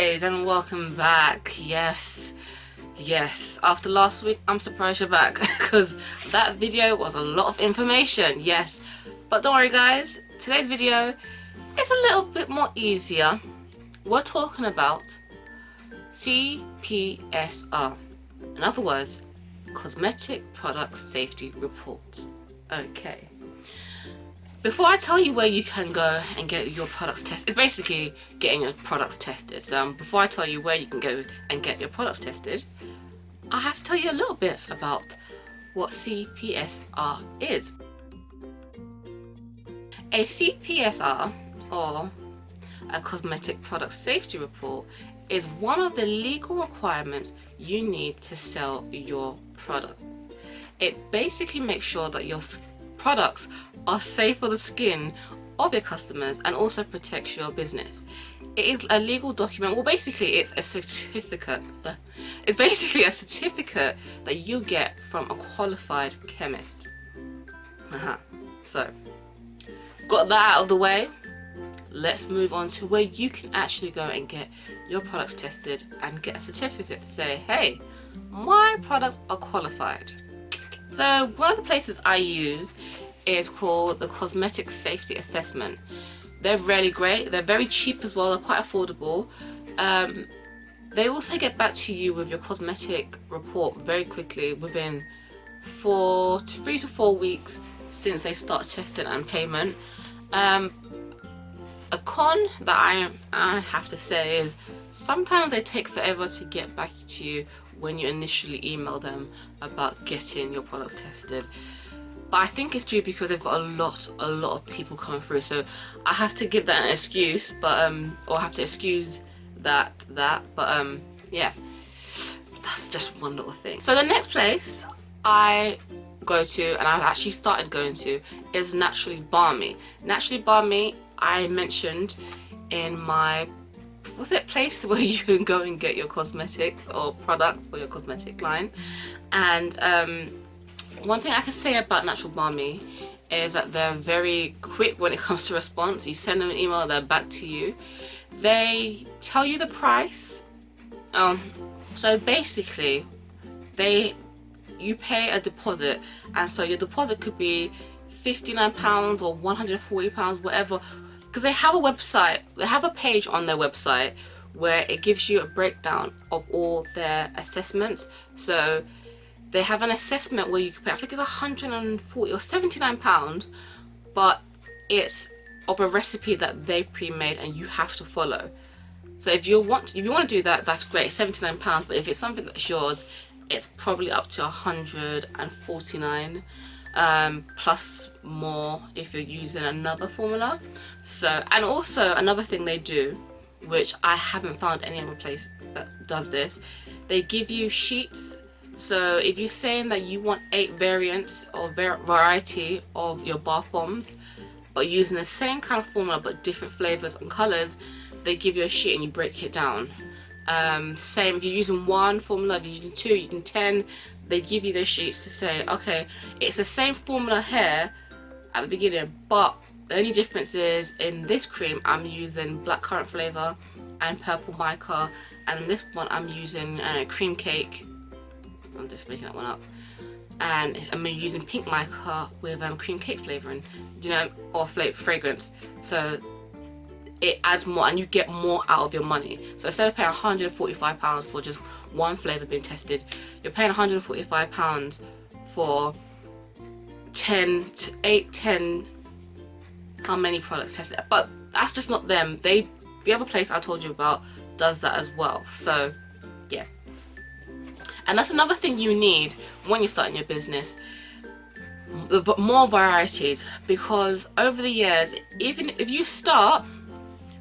guys, and welcome back. Yes, after last week I'm surprised you're back because that video was a lot of information. Yes, but don't worry guys, today's video is a little bit more easier. We're talking about CPSR, in other words, Cosmetic Product Safety Reports. Okay, before I tell you where you can go and get your products tested, it's basically getting your products tested. So before I tell you where you can go and get your products tested, I have to tell you a little bit about what CPSR is. A CPSR, or a Cosmetic Product Safety Report, is one of the legal requirements you need to sell your products. It basically makes sure that your products are safe for the skin of your customers and also protects your business. It is a legal document. Well, basically it's a certificate. It's basically a certificate that you get from a qualified chemist. So, got that out of the way, let's move on to where you can actually go and get your products tested and get a certificate to say, hey, my products are qualified. So one of the places I use is called the Cosmetic Safety Assessment. They're really great, they're very cheap as well, they're quite affordable. They also get back to you with your cosmetic report very quickly, within 3 to 4 weeks since they start testing and payment. A con that I have to say is sometimes they take forever to get back to you when you initially email them about getting your products tested. But I think it's due because they've got a lot of people coming through, so I have to give that an excuse, but or I have to excuse that. But yeah, that's just one little thing. So the next place I go to, and I've actually started going to, is Naturally Balmy. Naturally Balmy, I mentioned in my place where you can go and get your cosmetics or products for your cosmetic line. And one thing I can say about Naturally Balmy is that they're very quick when it comes to response. You send them an email, they're back to you. They tell you the price. So basically you pay a deposit, and so your deposit could be £59 or £140, whatever, because they have a website, they have a page on their website where it gives you a breakdown of all their assessments. So they have an assessment where you can pay, I think it's £140 or £79, but it's of a recipe that they pre-made and you have to follow. So if you want to do that, that's great, it's £79. But if it's something that's yours, it's probably up to £149, plus more if you're using another formula. So, and also another thing they do, which I haven't found any other place that does this, they give you sheets. So if you're saying that you want 8 variants or variety of your bath bombs, but using the same kind of formula but different flavors and colors, they give you a sheet and you break it down. Same if you're using one formula, if you're using 2, you're using 10, they give you those sheets to say, okay, it's the same formula here at the beginning, but the only difference is in this cream I'm using blackcurrant flavor and purple mica, and in this one I'm using cream cake, I'm just making that one up, and I'm using pink mica with cream cake flavoring, you know, or fragrance. So it adds more and you get more out of your money. So instead of paying £145 for just one flavour being tested, you're paying £145 for 10 how many products tested. But that's just not them. The other place I told you about does that as well. So yeah, and that's another thing you need when you're starting your business, more varieties, because over the years, even if you start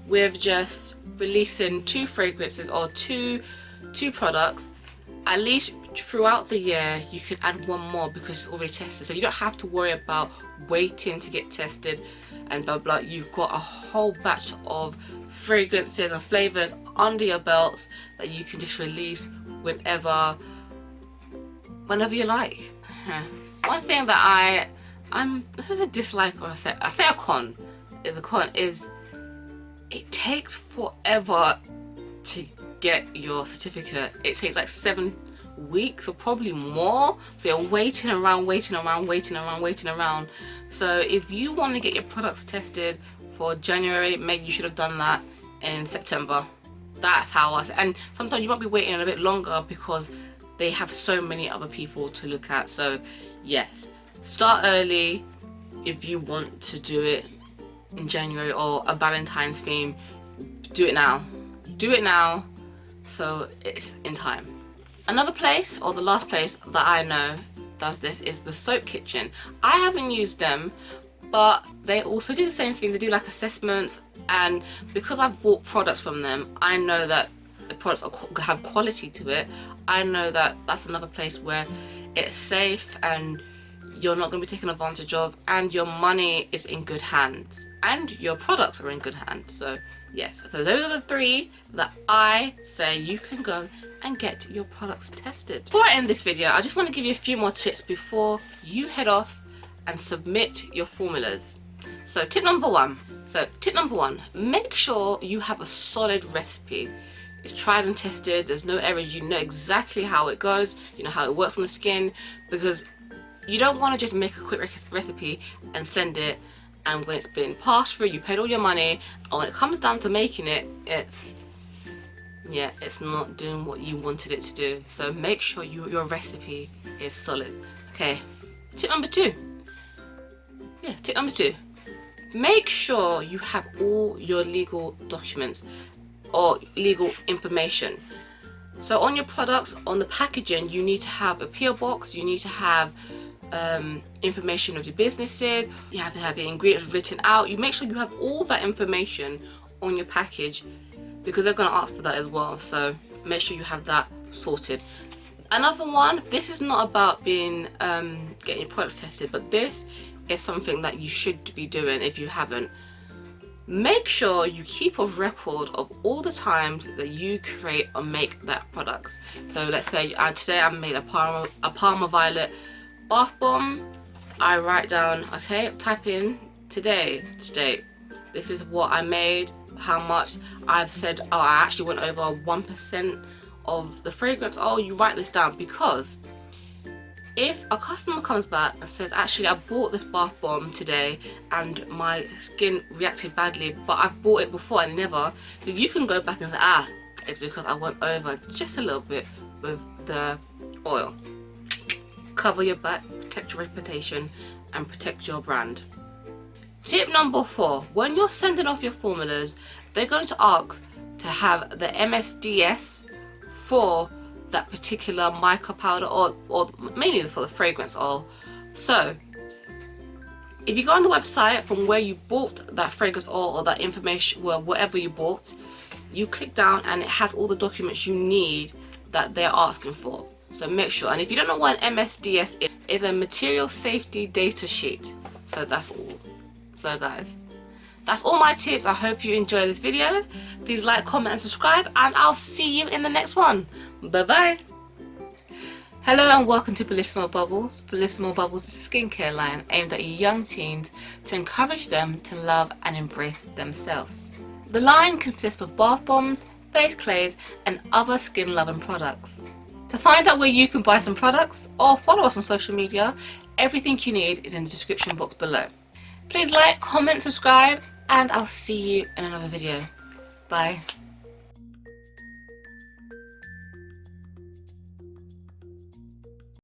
with just releasing 2 fragrances or two products, at least throughout the year you can add one more because it's already tested, so you don't have to worry about waiting to get tested and blah blah. You've got a whole batch of fragrances and flavors under your belts that you can just release whenever you like. One thing that I'm a dislike, or I say a con is it takes forever to get your certificate. It takes like 7 weeks or probably more, so you're waiting around. So if you want to get your products tested for January, maybe you should have done that in September. That's how and sometimes you might be waiting a bit longer because they have so many other people to look at. So yes, start early if you want to do it in January or a Valentine's theme. Do it now, so it's in time. Another place, or the last place that I know does this, is the Soap Kitchen. I haven't used them, but they also do the same thing. They do like assessments, and because I've bought products from them, I know that the products have quality to it. I know that that's another place where it's safe and you're not going to be taken advantage of, and your money is in good hands and your products are in good hands. So yes, so those are the 3 that I say you can go and get your products tested. Before I end this video, I just want to give you a few more tips before you head off and submit your formulas. So tip number one, make sure you have a solid recipe. It's tried and tested, there's no errors, you know exactly how it goes, you know how it works on the skin, because you don't want to just make a quick recipe and send it, and when it's been passed through, you paid all your money, and when it comes down to making it, it's not doing what you wanted it to do. So make sure your recipe is solid. Okay, tip number 2. Make sure you have all your legal documents or legal information. So on your products, on the packaging, you need to have a PO box, you need to have information of your businesses, you have to have the ingredients written out. You make sure you have all that information on your package, because they're going to ask for that as well. So make sure you have that sorted. Another one, this is not about being getting your products tested, but this is something that you should be doing if you haven't. Make sure you keep a record of all the times that you create or make that product. So let's say today I made a Parma Violet bath bomb. I write down, okay, type in today, this is what I made, how much. I've said, oh, I actually went over 1% of the fragrance. Oh, you write this down, because if a customer comes back and says, actually I bought this bath bomb today and my skin reacted badly, but I've bought it before and never, then you can go back and say, it's because I went over just a little bit with the oil. Cover your back, protect your reputation and protect your brand. Tip number 4, when you're sending off your formulas, they're going to ask to have the MSDS for that particular mica powder, or mainly for the fragrance oil. So if you go on the website from where you bought that fragrance oil or that information, well, whatever you bought, you click down and it has all the documents you need that they're asking for. So make sure, and if you don't know what an MSDS is, it's a material safety data sheet. So that's all. So guys, that's all my tips. I hope you enjoy this video. Please like, comment and subscribe, and I'll see you in the next one. Bye bye. Hello and welcome to Bellissimo Bubbles. Bellissimo Bubbles is a skincare line aimed at young teens to encourage them to love and embrace themselves. The line consists of bath bombs, face clays and other skin loving products. To find out where you can buy some products or follow us on social media, everything you need is in the description box below. Please like, comment, subscribe, and I'll see you in another video. Bye.